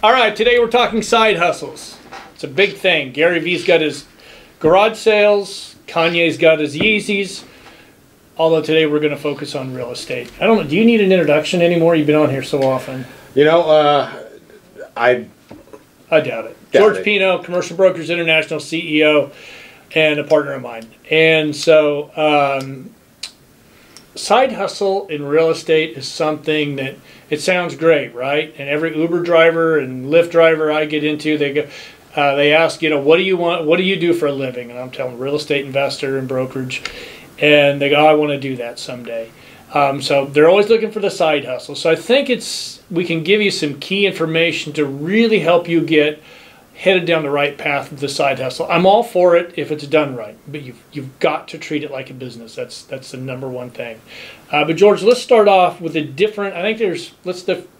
All right, today we're talking side hustles. It's a big thing. Gary Vee's got his garage sales. Kanye's got his Yeezys. Although today we're going to focus on real estate. I don't know. Do you need an introduction anymore? You've been on here so often. You know, I doubt it. George Pino, Commercial Brokers International CEO, and a partner of mine. And so, side hustle in real estate is something that it sounds great, right? And every Uber driver and Lyft driver I get into, they go, they ask, you know, what do you want? What do you do for a living? And I'm telling them, real estate investor and brokerage. And they go, oh, I want to do that someday. So they're always looking for the side hustle. So I think we can give you some key information to really help you get headed down the right path of the side hustle. I'm all for it if it's done right, but you've got to treat it like a business. That's the number one thing. But George, let's start off with a different. I think there's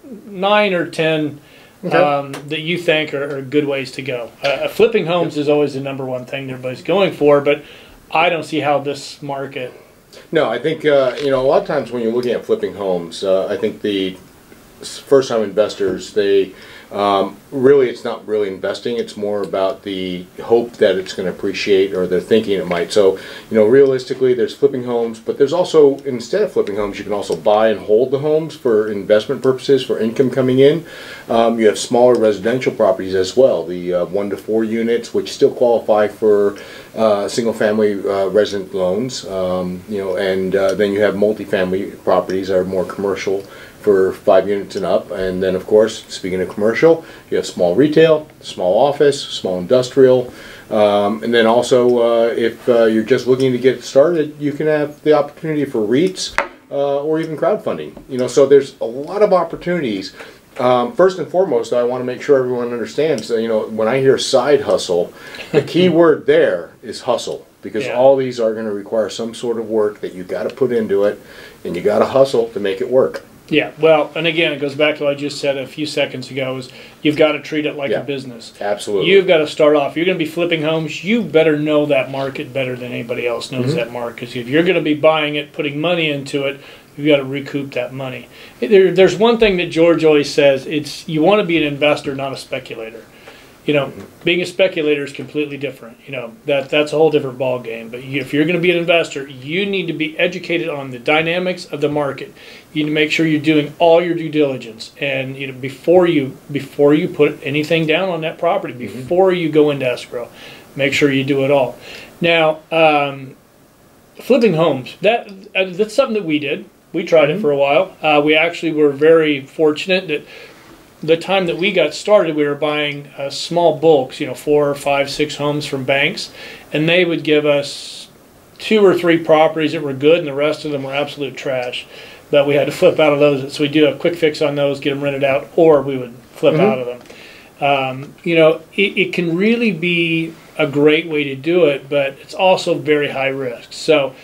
9 or 10 that you think are good ways to go. Flipping homes is always the number one thing everybody's going for, but I don't see how this market. No, I think you know, a lot of times when you're looking at flipping homes, I think the first-time investors, they really, it's not really investing. It's more about the hope that it's going to appreciate, or they're thinking it might. So, you know, realistically, there's flipping homes, but there's also, instead of flipping homes, you can also buy and hold the homes for investment purposes, for income coming in. You have smaller residential properties as well, the 1 to 4 units, which still qualify for single-family resident loans. You know, and then you have multifamily properties that are more commercial, for 5 units and up. And then, of course, speaking of commercial, you have small retail, small office, small industrial, and then also if you're just looking to get started, you can have the opportunity for REITs or even crowdfunding. You know, so there's a lot of opportunities. First and foremost, I want to make sure everyone understands that, you know, when I hear side hustle, the key word there is hustle, because all these are going to require some sort of work that you got to put into it, and you got to hustle to make it work. Yeah, well, and again, it goes back to what I just said a few seconds ago, is you've got to treat it like a business. Absolutely. You've got to start off. You're going to be flipping homes. You better know that market better than anybody else knows that market. Because if you're going to be buying it, putting money into it, you've got to recoup that money. There's one thing that George always says, it's you want to be an investor, not a speculator. You know, being a speculator is completely different. You know, that's a whole different ball game. But if you're going to be an investor, you need to be educated on the dynamics of the market. You need to make sure you're doing all your due diligence, and you know, before you put anything down on that property, before you go into escrow, make sure you do it all. Now, flipping homes, that's something that we did. We tried it for a while. We actually were very fortunate that the time that we got started, we were buying small bulks, you know, 4, 5, 6 homes from banks, and they would give us 2 or 3 properties that were good, and the rest of them were absolute trash. But we had to flip out of those, so we do a quick fix on those, get them rented out, or we would flip out of them. You know, it can really be a great way to do it, but it's also very high risk. So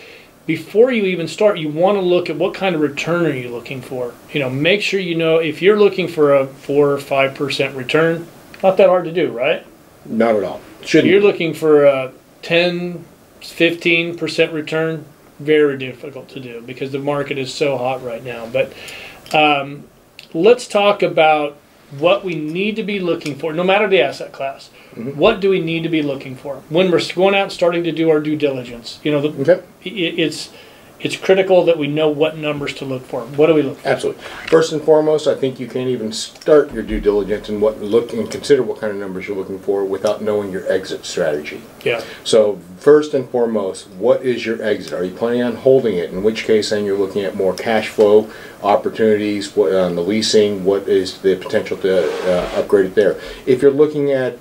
before you even start, you want to look at what kind of return are you looking for. You know, make sure you know if you're looking for a 4 or 5% return. Not that hard to do, right? Not at all. Shouldn't. You're looking for a 10, 15% return. Very difficult to do because the market is so hot right now. But let's talk about what we need to be looking for, no matter the asset class. What do we need to be looking for when we're going out and starting to do our due diligence? You know, it's critical that we know what numbers to look for. What do we look for? Absolutely. First and foremost, I think you can't even start your due diligence and consider what kind of numbers you're looking for without knowing your exit strategy. Yeah. So first and foremost, what is your exit? Are you planning on holding it? In which case, then you're looking at more cash flow opportunities. What on the leasing? What is the potential to upgrade it there? If you're looking at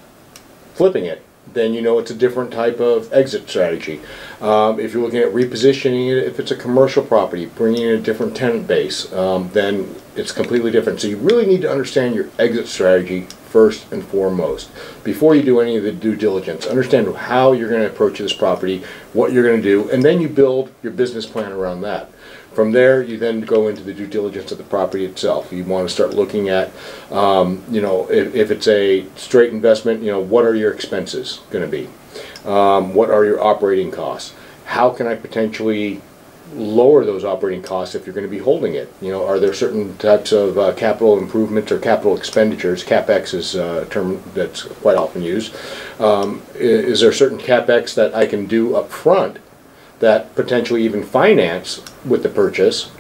flipping it, then you know it's a different type of exit strategy. If you're looking at repositioning it, if it's a commercial property, bringing in a different tenant base, then it's completely different. So you really need to understand your exit strategy first and foremost. Before you do any of the due diligence, understand how you're going to approach this property, what you're going to do, and then you build your business plan around that. From there, you then go into the due diligence of the property itself. You want to start looking at, you know, if it's a straight investment, you know, what are your expenses going to be? What are your operating costs? How can I potentially lower those operating costs if you're going to be holding it? You know, are there certain types of capital improvements or capital expenditures? CapEx is a term that's quite often used. Is there certain CapEx that I can do up front that potentially even finance with the purchase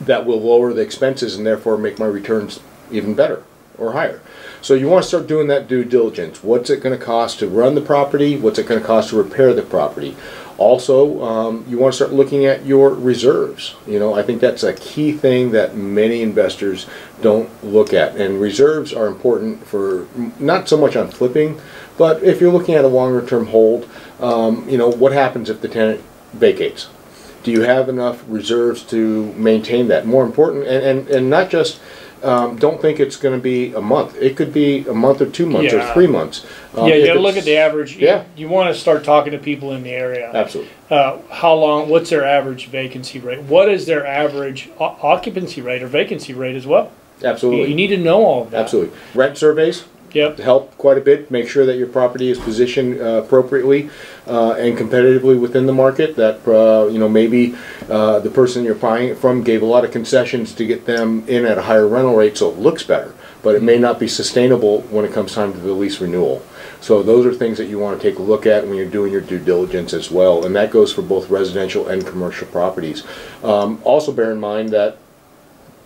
that will lower the expenses and therefore make my returns even better or higher? So you want to start doing that due diligence. What's it going to cost to run the property? What's it going to cost to repair the property? Also, you want to start looking at your reserves. You know, I think that's a key thing that many investors don't look at. And reserves are important for not so much on flipping, but if you're looking at a longer term hold, you know, what happens if the tenant vacates? Do you have enough reserves to maintain that? More important, and not just, don't think it's going to be a month. It could be a month or 2 months or 3 months. Yeah, you got to look at the average. Yeah. You want to start talking to people in the area. Absolutely. How long, what's their average vacancy rate? What is their average occupancy rate or vacancy rate as well? Absolutely. You need to know all of that. Absolutely. Rent surveys. Yep. Help quite a bit. Make sure that your property is positioned appropriately and competitively within the market. That you know, maybe the person you're buying it from gave a lot of concessions to get them in at a higher rental rate, so it looks better, but it may not be sustainable when it comes time to the lease renewal. So those are things that you want to take a look at when you're doing your due diligence as well, and that goes for both residential and commercial properties. Also bear in mind that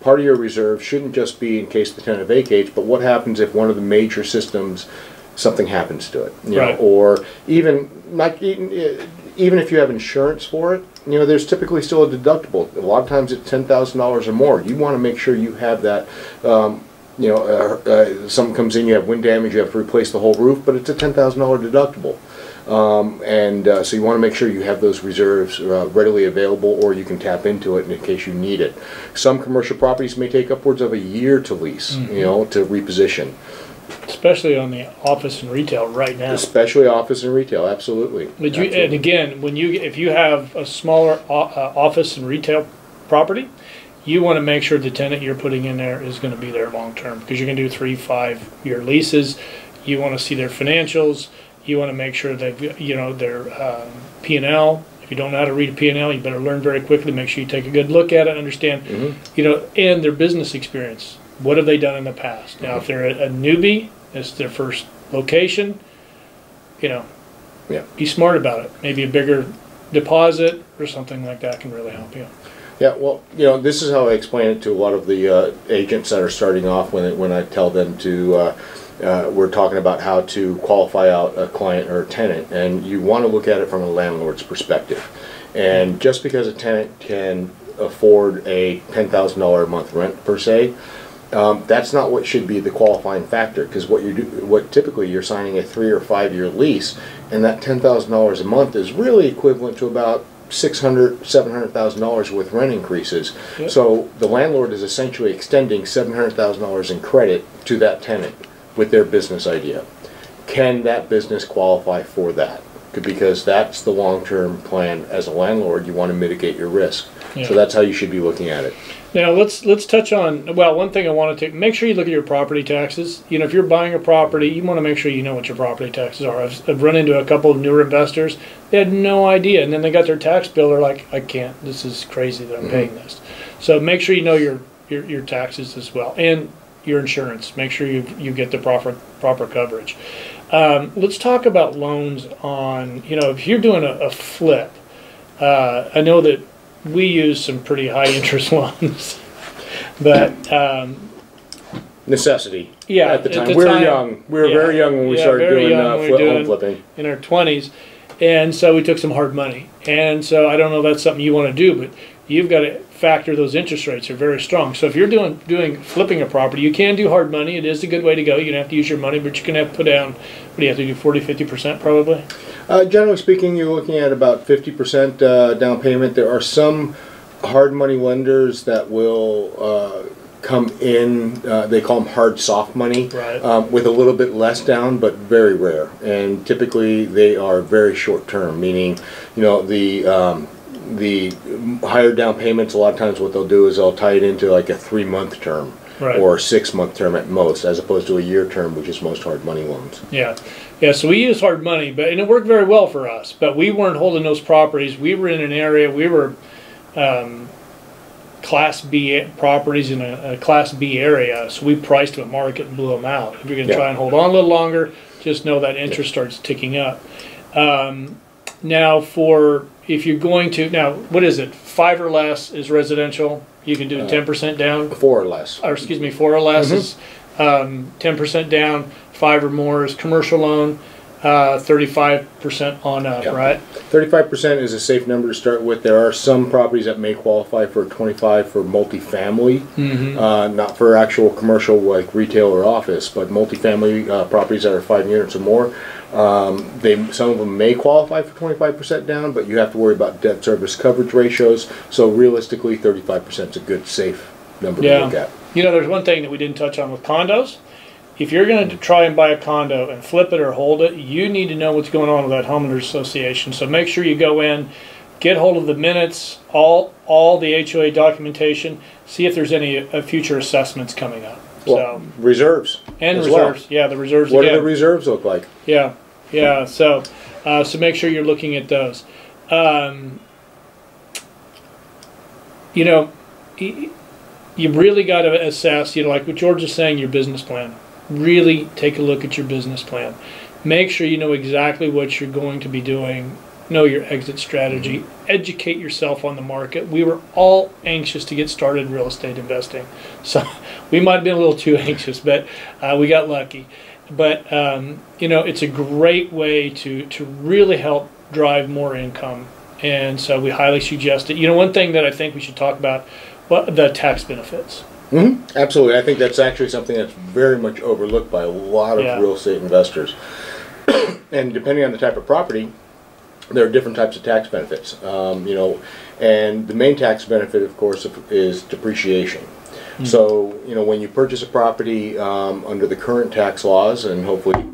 part of your reserve shouldn't just be in case the tenant vacates, but what happens if one of the major systems, something happens to it, you know, or even if you have insurance for it, you know, there's typically still a deductible. A lot of times it's $10,000 or more. You want to make sure you have that. You know, something comes in, you have wind damage, you have to replace the whole roof, but it's a $10,000 deductible. So you want to make sure you have those reserves readily available, or you can tap into it in case you need it. Some commercial properties may take upwards of a year to lease, you know, to reposition. Especially on the office and retail right now. Especially office and retail, absolutely. But and again, if you have a smaller office and retail property, you want to make sure the tenant you're putting in there is going to be there long term, because you're going to do 3-5 year leases. You want to see their financials. You want to make sure that, you know, their P&L. If you don't know how to read a P&L, you better learn very quickly. Make sure you take a good look at it, understand, you know, and their business experience. What have they done in the past? Now, if they're a newbie, it's their first location, you know, be smart about it. Maybe a bigger deposit or something like that can really help you. Yeah, well, you know, this is how I explain it to a lot of the agents that are starting off when I tell them to, we're talking about how to qualify out a client or a tenant, and you want to look at it from a landlord's perspective. And just because a tenant can afford a $10,000 a month rent per se, that's not what should be the qualifying factor, because what typically you're signing a 3 or 5 year lease, and that $10,000 a month is really equivalent to about $600,000, $700,000 with rent increases. Yep. So the landlord is essentially extending $700,000 in credit to that tenant with their business idea. Can that business qualify for that? Because that's the long-term plan. As a landlord, you want to mitigate your risk. Yeah. So that's how you should be looking at it. Now let's touch on, well, one thing I want to make sure you look at your property taxes. You know, if you're buying a property, you want to make sure you know what your property taxes are. I've run into a couple of newer investors. They had no idea, and then they got their tax bill. They're like, I can't. This is crazy that I'm paying this. So make sure you know your taxes as well, and your insurance. Make sure you get the proper coverage. Let's talk about loans on, you know, if you're doing a flip. I know that we use some pretty high interest loans, but necessity. Yeah, at the time we were young. We were very young when we started doing home flipping in our 20s, and so we took some hard money. And so I don't know if that's something you want to do, but you've got to factor those interest rates are very strong. So if you're doing flipping a property, you can do hard money. It is a good way to go. You're gonna have to use your money, but you're gonna have to put down, what do you have to do, 40-50% probably? Generally speaking, you're looking at about 50% down payment. There are some hard money lenders that will come in, they call them hard soft money, right, with a little bit less down, but very rare. And typically they are very short term, meaning, you know, the higher down payments, a lot of times what they'll do is they'll tie it into like a 3-month term, right, or a 6-month term at most, as opposed to a year term, which is most hard money loans. Yeah. Yeah, so we use hard money, and it worked very well for us, but we weren't holding those properties. We were in an area, we were Class B properties in a Class B area, so we priced them at market and blew them out. If you're going to try and hold on a little longer, just know that interest starts ticking up. Now, if you're going to, what is it? 5 or less is residential. You can do 10% down. 4 or less. Or excuse me, 4 or less is 10% down. 5 or more is commercial loan. 35% on up, right? 35% is a safe number to start with. There are some properties that may qualify for 25 for multifamily, not for actual commercial like retail or office, but multifamily properties that are 5 units or more. Some of them may qualify for 25% down, but you have to worry about debt service coverage ratios. So realistically, 35% is a good safe number to look at. You know, there's one thing that we didn't touch on with condos. If you're going to try and buy a condo and flip it or hold it, you need to know what's going on with that homeowners association. So make sure you go in, get hold of the minutes, all the HOA documentation, see if there's any future assessments coming up. Well, reserves. And reserves. Well. Yeah, the reserves. What do the reserves look like? Yeah. So make sure you're looking at those. You know, you really got to assess, like what George is saying, your business plan. Really take a look at your business plan. Make sure you know exactly what you're going to be doing. Know your exit strategy. Educate yourself on the market. We were all anxious to get started in real estate investing. So we might have been a little too anxious, but we got lucky. But, it's a great way to really help drive more income. And so we highly suggest it. One thing that I think we should talk about, the tax benefits. Absolutely. I think that's actually something that's very much overlooked by a lot of real estate investors. And depending on the type of property, there are different types of tax benefits. And the main tax benefit, of course, is depreciation. So, when you purchase a property under the current tax laws, and hopefully,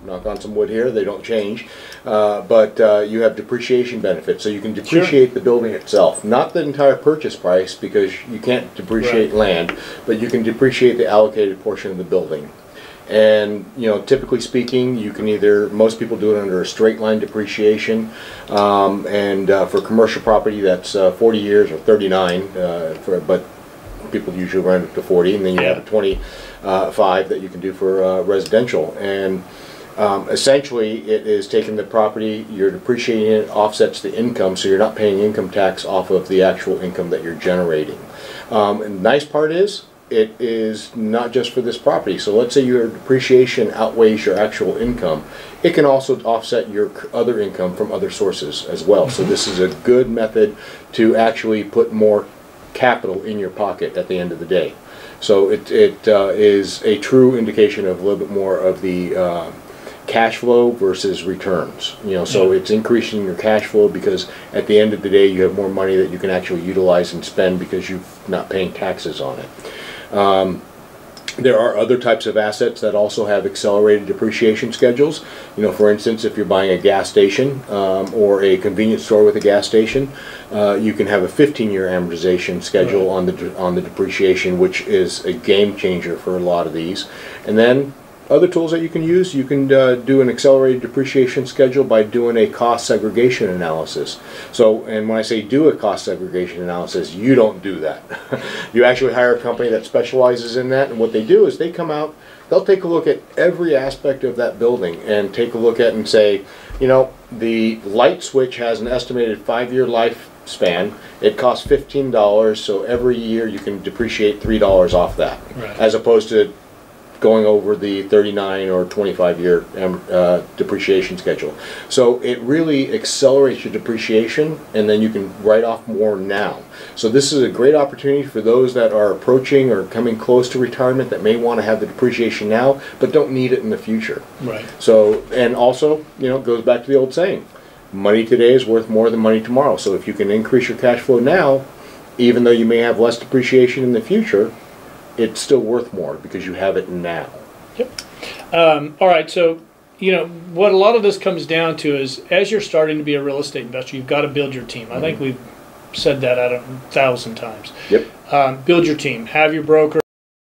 knock on some wood here, they don't change, but you have depreciation benefits. So you can depreciate the building itself, not the entire purchase price, because you can't depreciate land, but you can depreciate the allocated portion of the building. And typically speaking, you can most people do it under a straight line depreciation, and for commercial property that's 40 years or 39, but people usually run up to 40, and then you have a 25 that you can do for residential. And essentially, it is taking the property, you're depreciating it, offsets the income, so you're not paying income tax off of the actual income that you're generating. And the nice part is, it is not just for this property. So let's say your depreciation outweighs your actual income. It can also offset your other income from other sources as well. So this is a good method to actually put more capital in your pocket at the end of the day. So it is a true indication of a little bit more of the cash flow versus returns. So it's increasing your cash flow because at the end of the day you have more money that you can actually utilize and spend because you're not paying taxes on it. There are other types of assets that also have accelerated depreciation schedules. For instance, if you're buying a gas station or a convenience store with a gas station, you can have a 15-year amortization schedule on the depreciation, which is a game changer for a lot of these. And then other tools that you can use, you can do an accelerated depreciation schedule by doing a cost segregation analysis. So, and when I say do a cost segregation analysis, you don't do that. You actually hire a company that specializes in that, and what they do is they come out, they'll take a look at every aspect of that building and take a look at and say, the light switch has an estimated 5-year lifespan. It costs $15, so every year you can depreciate $3 off that, as opposed to going over the 39 or 25-year depreciation schedule. So it really accelerates your depreciation, and then you can write off more now. So this is a great opportunity for those that are approaching or coming close to retirement that may want to have the depreciation now, but don't need it in the future. So, and also, it goes back to the old saying, money today is worth more than money tomorrow. So if you can increase your cash flow now, even though you may have less depreciation in the future, it's still worth more because you have it now. All right, so what a lot of this comes down to is, as you're starting to be a real estate investor, you've got to build your team. I think we've said that 1,000 times. Build your team. Have your broker,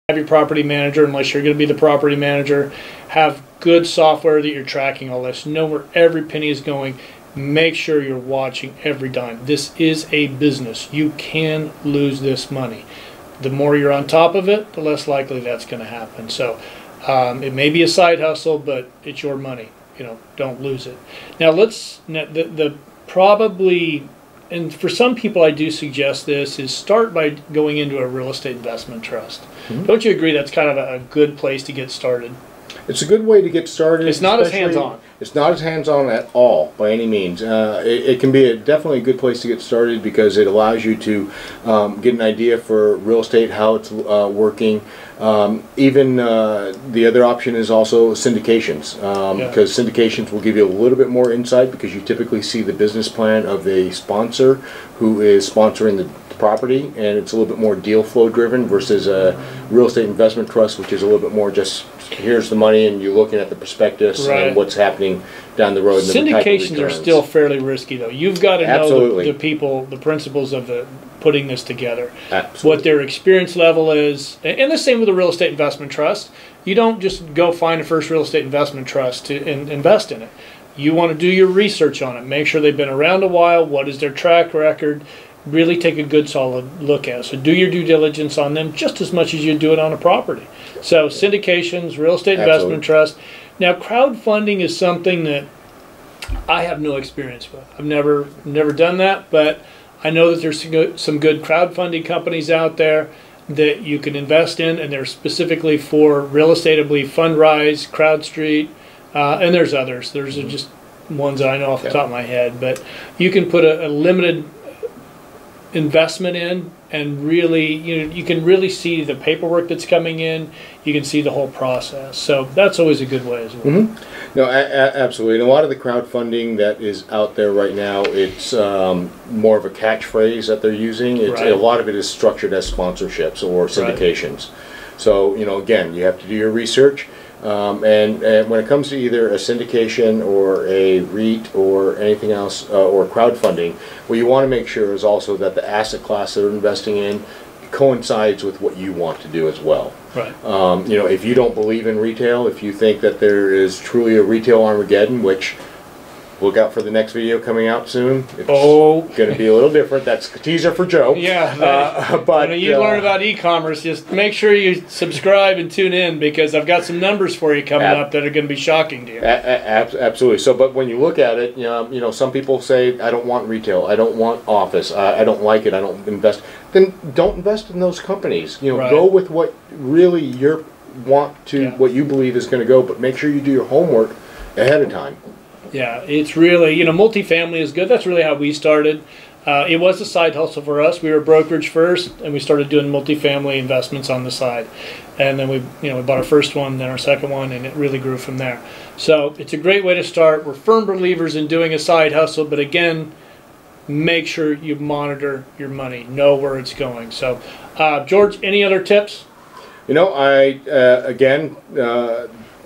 have your property manager, unless you're going to be the property manager. Have good software that you're tracking all this. Know where every penny is going. make sure you're watching every dime. This is a business. You can lose this money. The more you're on top of it, the less likely that's going to happen. So it may be a side hustle, but it's your money. You know, don't lose it. Now the probably, and for some people I do suggest this, is start by going into a real estate investment trust. Mm-hmm. Don't you agree that's kind of a good place to get started? It's a good way to get started. It's not as hands-on. It's not as hands-on at all, by any means. It can be definitely a good place to get started because it allows you to get an idea for real estate, how it's working. Even the other option is also syndications, because syndications will give you a little bit more insight because you typically see the business plan of the sponsor who is sponsoring the property, and it's a little bit more deal flow driven versus a real estate investment trust, which is a little bit more just here's the money and you're looking at the prospectus and what's happening down the road. Syndications are still fairly risky though. You've got to know the people, the principles of putting this together, what their experience level is, and the same with the real estate investment trust. You don't just go find a first real estate investment trust to invest in it. You want to do your research on it, make sure they've been around a while, what is their track record, really take a good solid look at it. So do your due diligence on them just as much as you do it on a property. So syndications, real estate investment trust. Now crowdfunding is something that I have no experience with. I've never done that, but I know that there's some good crowdfunding companies out there that you can invest in, and they're specifically for real estate. I believe Fundrise, CrowdStreet, and there's others. There's just ones that I know off the top of my head, but you can put a limited investment in, and really, you can really see the paperwork that's coming in. You can see the whole process. So that's always a good way as well. Mm-hmm. No, absolutely. And a lot of the crowdfunding that is out there right now, it's more of a catchphrase that they're using. A lot of it is structured as sponsorships or syndications. So, again, you have to do your research. And when it comes to either a syndication or a REIT or anything else, or crowdfunding, what you want to make sure is also that the asset class that they're investing in coincides with what you want to do as well. Right. If you don't believe in retail, if you think that there is truly a retail Armageddon, which look out for the next video coming out soon. It's going to be a little different. That's a teaser for Joe. Yeah. But when you learn about e-commerce, just make sure you subscribe and tune in, because I've got some numbers for you coming up that are going to be shocking to you. Absolutely. So, but when you look at it, some people say, I don't want retail. I don't want office. I don't like it. I don't invest. Then don't invest in those companies. Go with what really you want to, what you believe is going to go, but make sure you do your homework ahead of time. Yeah, it's really, multifamily is good. That's really how we started. It was a side hustle for us. We were brokerage first, and we started doing multifamily investments on the side. And then we bought our first one, then our second one, and it really grew from there. So it's a great way to start. We're firm believers in doing a side hustle, but again, make sure you monitor your money, know where it's going. So, George, any other tips? The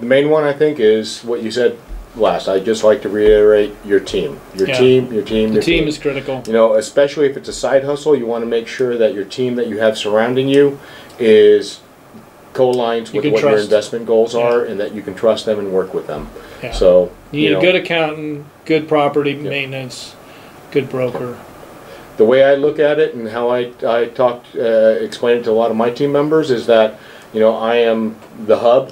main one I think is what you said last. I'd just like to reiterate your team. Your team is critical. Especially if it's a side hustle, you want to make sure that your team that you have surrounding you is co-aligns with what your investment goals are, and that you can trust them and work with them. Yeah. So you need a good accountant, good property maintenance, good broker. The way I look at it and how I explain it to a lot of my team members is that I am the hub.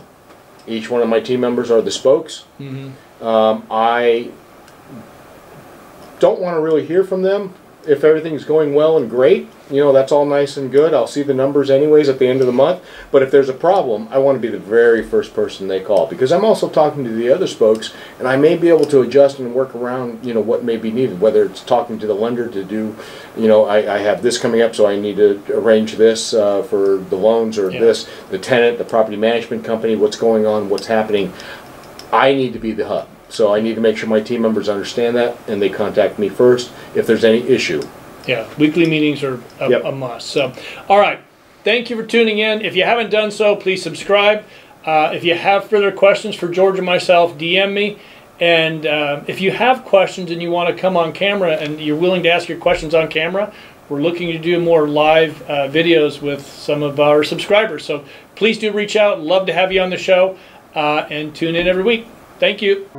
Each one of my team members are the spokes. Mm-hmm. I don't want to really hear from them if everything's going well and great. That's all nice and good. I'll see the numbers anyways at the end of the month. But if there's a problem, I want to be the very first person they call, because I'm also talking to the other spokes, and I may be able to adjust and work around, what may be needed, whether it's talking to the lender to do, I have this coming up, so I need to arrange this for the loans, or this, the tenant, the property management company, what's going on, what's happening. I need to be the hub. So I need to make sure my team members understand that, and they contact me first if there's any issue. Yeah, weekly meetings are a must. So, all right, thank you for tuning in. If you haven't done so, please subscribe. If you have further questions for George and myself, DM me. And if you have questions and you want to come on camera and you're willing to ask your questions on camera, we're looking to do more live videos with some of our subscribers. So please do reach out. Love to have you on the show, and tune in every week. Thank you.